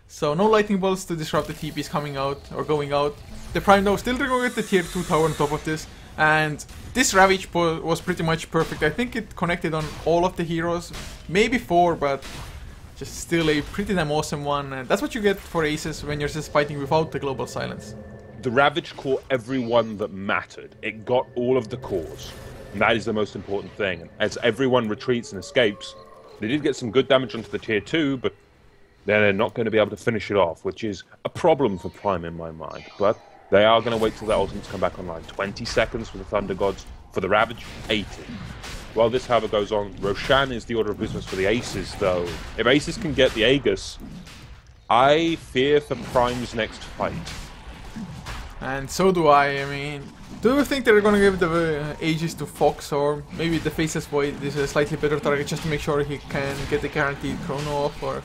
So no lightning bolts to disrupt the TPs coming out or going out. The Prime though still going to get the tier 2 tower on top of this, and this Ravage was pretty much perfect. I think it connected on all of the heroes, maybe 4, but just still a pretty damn awesome one, and that's what you get for aces when you're just fighting without the global silence. The Ravage caught everyone that mattered. It got all of the cores. And that is the most important thing. And as everyone retreats and escapes, they did get some good damage onto the tier 2, but they're not going to be able to finish it off, which is a problem for Prime in my mind. But they are going to wait till their ultimates come back online. 20 seconds for the Thunder Gods. For the Ravage, 80. While this, however, goes on, Roshan is the order of business for the Aces, though. If Aces can get the Aegis, I fear for Prime's next fight. And so do I mean, do you think they're gonna give the Aegis to Fox, or maybe the Faceless Void is a slightly better target just to make sure he can get the guaranteed chrono off, or?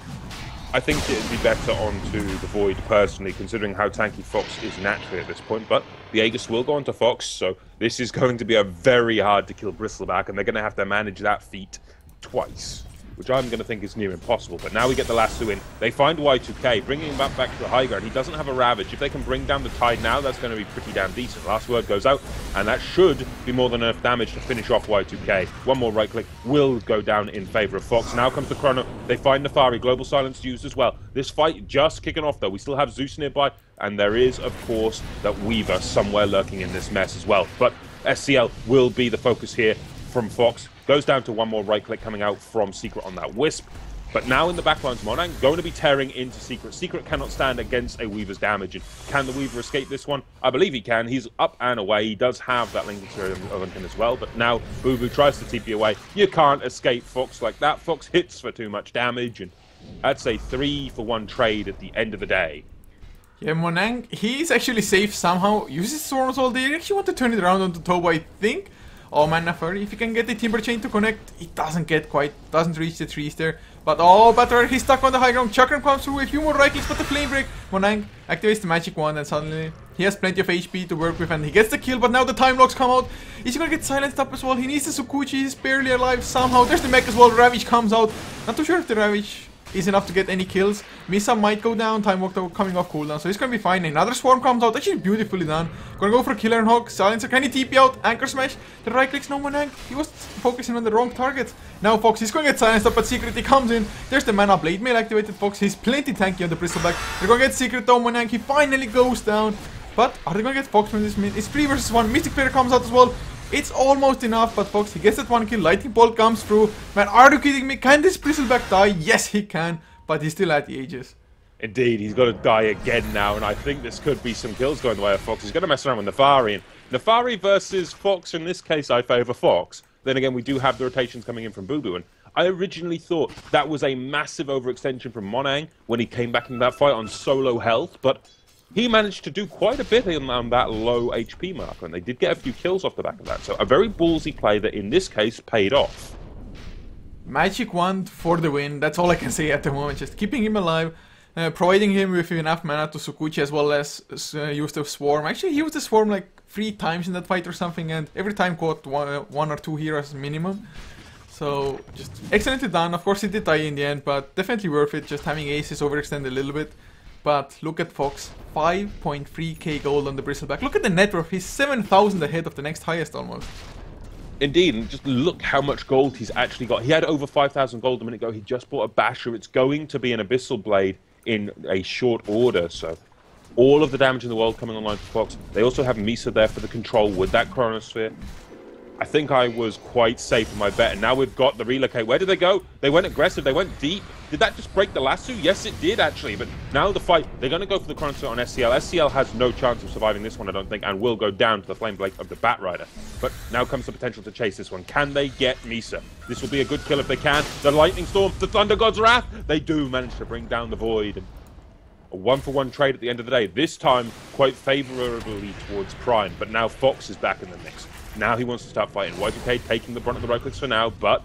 I think it'd be better onto the Void personally, considering how tanky Fox is naturally at this point, but the Aegis will go onto Fox, so this is going to be a very hard to kill Bristleback, and they're going to have to manage that feat twice. which I'm going to think is near impossible. But now we get the lasso in. They find Y2K, bringing him back to the high ground. He doesn't have a Ravage. If they can bring down the tide now, that's going to be pretty damn decent. Last word goes out, and that should be more than enough damage to finish off Y2K. One more right click will go down in favor of Fox. Now comes the Chrono. They find Nefari. Global Silence used as well. This fight just kicking off, though. We still have Zeus nearby, and there is, of course, that Weaver somewhere lurking in this mess as well. But SCL will be the focus here from Fox. Goes down to one more right click coming out from Secret on that Wisp. But now in the backlines, Monang going to be tearing into Secret. Secret cannot stand against a Weaver's damage. And can the Weaver escape this one? I believe he can. He's up and away. He does have that Linking Sphere as well. But now Boo Boo tries to TP away. You can't escape Fox like that. Fox hits for too much damage. And that's a 3-for-1 trade at the end of the day. Yeah, Monang, he's actually safe somehow. Uses Storm as well. They actually want to turn it around onto Toba, I think. Oh man, Nefari, if you can get the Timber Chain to connect, it doesn't reach the trees there. But oh, better, he's stuck on the high ground. Chakram comes through, a few more right clicks, but the Flame Break. Monang activates the Magic Wand, and suddenly he has plenty of HP to work with, and he gets the kill, but now the Time Locks come out. He's gonna get silenced up as well. He needs the Sukuchi, he's barely alive somehow. There's the mech as well, Ravage comes out. Not too sure if the Ravage is enough to get any kills. Misa might go down, Time Walk though coming off cooldown, so he's gonna be fine. Another Swarm comes out, actually beautifully done. Gonna go for Killer and Hawk, Silencer, can he TP out? Anchor Smash, the right clicks, no Monang. He was focusing on the wrong target. Now Fox, he's gonna get silenced up, but Secret, he comes in. There's the Mana Blade Mail activated Fox, he's plenty tanky on the Bristleback. They're gonna get Secret though, Monang, he finally goes down. But are they gonna get Fox from this mid? It's 3 versus 1, Mystic Player comes out as well. It's almost enough, but Fox, he gets that one kill, Lightning Bolt comes through. Man, are you kidding me? Can this Bristleback die? Yes, he can. But he's still at the ages. Indeed, he's got to die again now, and I think this could be some kills going the way of Fox. He's going to mess around with Nefari, and Nefari versus Fox, in this case, I favour Fox. Then again, we do have the rotations coming in from Boo Boo, and I originally thought that was a massive overextension from Monang when he came back into that fight on solo health, but he managed to do quite a bit on that low HP marker, and they did get a few kills off the back of that. So a very ballsy play that, in this case, paid off. Magic Wand for the win, that's all I can say at the moment. Just keeping him alive, providing him with enough mana to Sukuchi as well as use the Swarm. Actually, he used the Swarm like 3 times in that fight or something, and every time caught one or 2 heroes minimum. So, just excellently done. Of course, he did die in the end, but definitely worth it. Just having aces overextend a little bit. But look at Fox, 5.3k gold on the Bristleback. Look at the net worth, he's 7,000 ahead of the next highest almost. Indeed, and just look how much gold he's actually got. He had over 5,000 gold a minute ago. He just bought a Basher. It's going to be an Abyssal Blade in a short order. So all of the damage in the world coming online for Fox. They also have Misa there for the control with that Chronosphere. I think I was quite safe in my bet, and now we've got the relocate. Where did they go? They went aggressive, they went deep. Did that just break the lasso? Yes, it did, actually. But now the fight, they're going to go for the Chronosphere on SCL. SCL has no chance of surviving this one, I don't think, and will go down to the Flame Blade of the Bat Rider. But now comes the potential to chase this one. Can they get Misa? This will be a good kill if they can. The Lightning Storm, the Thunder God's Wrath, they do manage to bring down the Void. And a 1-for-1 trade at the end of the day. This time, quite favourably towards Prime, but now Fox is back in the mix. Now he wants to start fighting. Y2K taking the brunt of the right clicks for now, but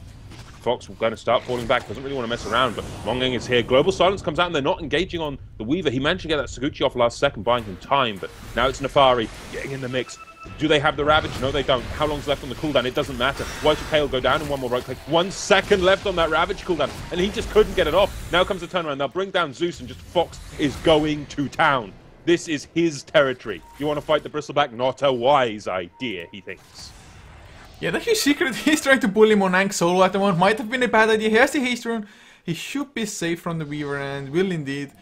Fox will going to start falling back. Doesn't really want to mess around, but Mongang is here. Global Silence comes out, and they're not engaging on the Weaver. He managed to get that Suguchi off last second, buying him time, but now it's Nefari getting in the mix. Do they have the Ravage? No, they don't. How long's left on the cooldown? It doesn't matter. Y2K will go down in one more right click. 1 second left on that Ravage cooldown, and he just couldn't get it off. Now comes the turnaround. They'll bring down Zeus, and just Fox is going to town. This is his territory. You want to fight the Bristleback? Not a wise idea, he thinks. Yeah, that's his secret. He's trying to bully Monang solo at the moment. Might have been a bad idea. He has the haste rune. He should be safe from the Weaver, and will indeed.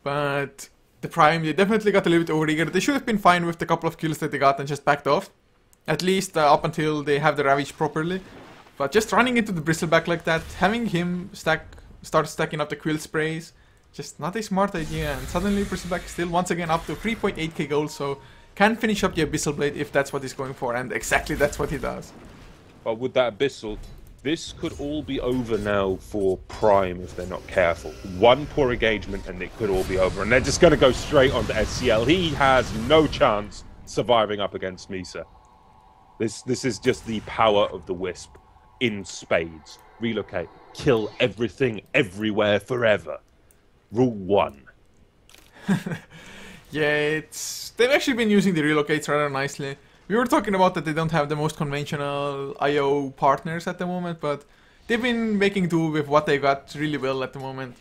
But the Prime, they definitely got a little bit overeager. They should have been fine with the couple of kills that they got and just backed off. At least up until they have the Ravage properly. But just running into the Bristleback like that, having him start stacking up the Quill Sprays, just not a smart idea. And suddenly Bristleback still once again up to 3.8k gold, so can finish up the Abyssal Blade if that's what he's going for, and exactly that's what he does. Well, with that Abyssal, this could all be over now for Prime if they're not careful. One poor engagement and it could all be over, and they're just going to go straight onto SCL. He has no chance surviving up against Misa. This is just the power of the Wisp in spades. Relocate, kill everything, everywhere, forever. Rule 1. Yeah, they've actually been using the relocates rather nicely. We were talking about that they don't have the most conventional IO partners at the moment, but they've been making do with what they got really well at the moment.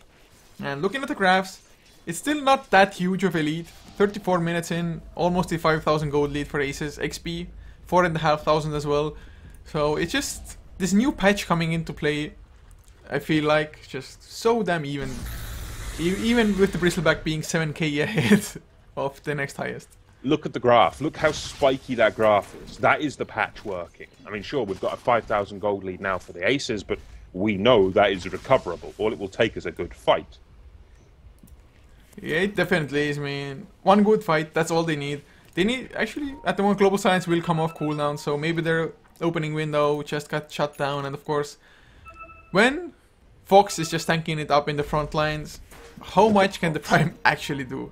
And looking at the graphs, it's still not that huge of a lead. 34 minutes in, almost a 5,000 gold lead for Aces. XP, 4,500 as well. So it's just this new patch coming into play, I feel like, just so damn even. Even with the Bristleback being 7k ahead of the next highest. Look at the graph. Look how spiky that graph is. That is the patch working. I mean, sure, we've got a 5,000 gold lead now for the Aces, but we know that is recoverable. All it will take is a good fight. Yeah, it definitely is, man. One good fight, that's all they need. They need, actually, at the moment, Global Silence will come off cooldown, so maybe their opening window just got shut down, and of course, when Fox is just tanking it up in the front lines, how much can the Prime actually do?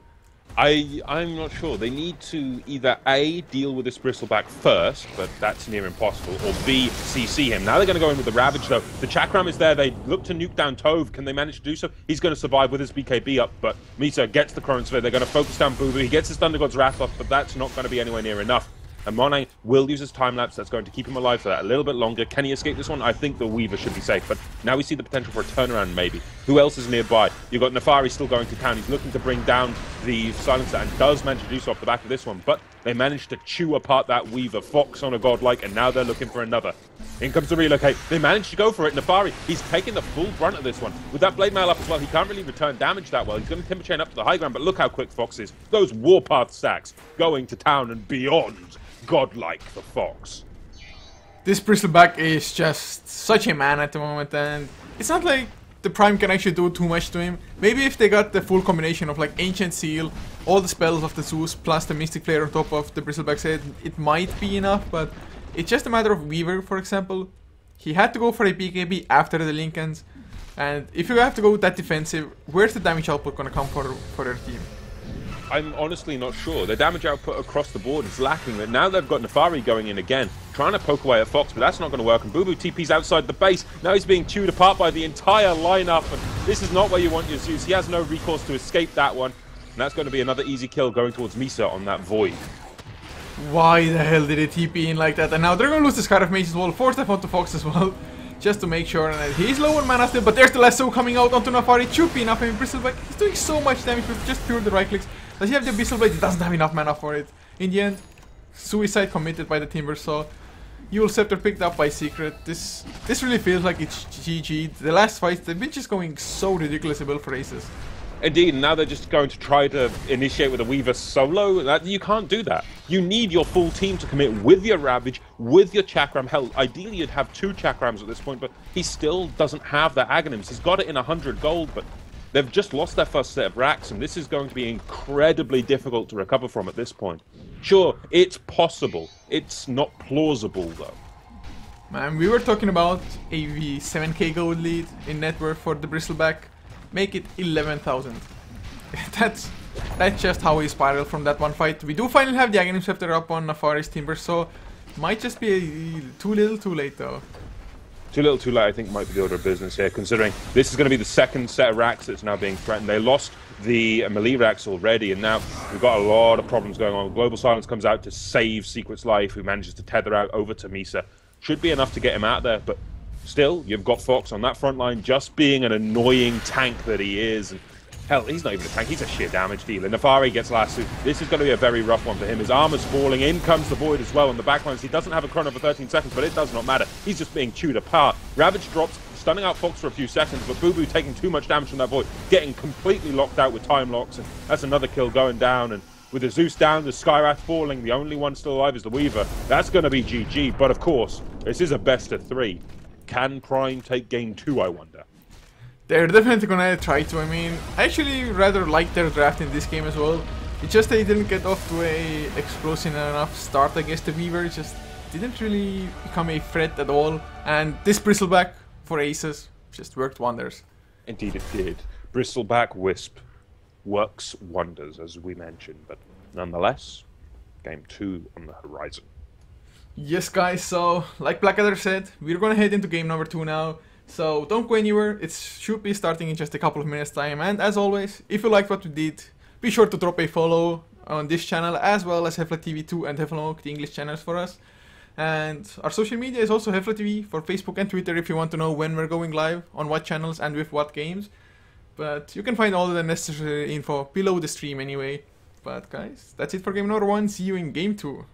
I'm not sure. They need to either A, deal with this Bristleback first, but that's near impossible, or B, CC him. Now they're going to go in with the Ravage, though. The Chakram is there. They look to nuke down Tove. Can they manage to do so? He's going to survive with his BKB up, but Misa gets the Chronosphere. They're going to focus down Boo Boo. He gets his Thunder God's Wrath off, but that's not going to be anywhere near enough. And Monet will use his time lapse. That's going to keep him alive for that a little bit longer. Can he escape this one? I think the Weaver should be safe. But now we see the potential for a turnaround, maybe. Who else is nearby? You've got Nefari still going to town. He's looking to bring down the Silencer and does manage to do so off the back of this one. But they managed to chew apart that Weaver. Fox on a godlike, and now they're looking for another. In comes the relocate. They managed to go for it. Nefari, he's taking the full brunt of this one. With that blade mail up as well, he can't really return damage that well. He's going to timber chain up to the high ground, but look how quick Fox is. Those Warpath stacks going to town and beyond. Godlike for Fox. This Bristleback is just such a man at the moment, and it's not like the Prime can actually do too much to him. Maybe if they got the full combination of like Ancient Seal, all the spells of the Zeus, plus the Mystic Flare on top of the Bristleback's head, it might be enough, but it's just a matter of Weaver, for example. He had to go for a BKB after the Lincolns, and if you have to go that defensive, where's the damage output gonna come for their team? I'm honestly not sure. The damage output across the board is lacking. But now they've got Nefari going in again, trying to poke away at Fox, but that's not going to work. And Boo Boo TP's outside the base. Now he's being chewed apart by the entire lineup. And this is not where you want your Zeus. He has no recourse to escape that one. And that's going to be another easy kill going towards Misa on that Void. Why the hell did they TP in like that? And now they're going to lose the Scarf Mage as well. Force onto Fox as well. Just to make sure. And he's low on mana still, but there's the lasso coming out onto Nefari. Choopy enough him. Bristleback. He's doing so much damage with just pure the right clicks. Does he have the Abyssal Blade? He doesn't have enough mana for it. In the end, suicide committed by the Timber Saw. Eul Scepter picked up by Secret. This really feels like it's GG. The last fights, they've been just going so ridiculously well for Aces. Indeed, and now they're just going to try to initiate with a Weaver solo. You can't do that. You need your full team to commit with your Ravage, with your Chakram. Hell, ideally you'd have 2 Chakrams at this point, but he still doesn't have the Aghanims. He's got it in 100 gold, but they've just lost their first set of racks, and this is going to be incredibly difficult to recover from at this point. Sure, it's possible. It's not plausible, though. Man, we were talking about a 7k gold lead in net worth for the Bristleback. Make it 11,000. That's just how he spiraled from that one fight. We do finally have the Aghanim Scepter up on Nefari's Timber, so might just be too little too late, though. Too little, too late, I think, might be the order of business here, considering this is going to be the second set of racks that's now being threatened. They lost the melee racks already, and now we've got a lot of problems going on. Global Silence comes out to save Secret's life, who manages to tether out over to Misa. Should be enough to get him out of there, but still, you've got Fox on that front line just being an annoying tank that he is. And hell, he's not even a tank, he's a sheer damage dealer. Nefari gets lasso. This is going to be a very rough one for him. His armor's falling. In comes the Void as well on the backlines. He doesn't have a chrono for 13 seconds, but it does not matter. He's just being chewed apart. Ravage drops, stunning out Fox for a few seconds, but Boo Boo taking too much damage from that Void, getting completely locked out with time locks, and that's another kill going down. And with the Zeus down, the Skywrath falling, the only one still alive is the Weaver. That's going to be GG, but of course, this is a best of 3. Can Prime take game 2, I wonder? They're definitely gonna try to. I mean, I actually rather like their draft in this game as well. It's just they didn't get off to a explosive enough start against the Weaver. It just didn't really become a threat at all. And this Bristleback for Aces just worked wonders. Indeed it did. Bristleback Wisp works wonders, as we mentioned. But nonetheless, game 2 on the horizon. Yes, guys, so like Blackadder said, we're gonna head into game number 2 now. So don't go anywhere, it should be starting in just a couple of minutes time. And as always, if you liked what we did, be sure to drop a follow on this channel, as well as HeflaTV 2 and Heflamoke, the English channels for us. And our social media is also HeflaTV for Facebook and Twitter if you want to know when we're going live, on what channels and with what games. But you can find all the necessary info below the stream anyway. But guys, that's it for game number 1. See you in game 2.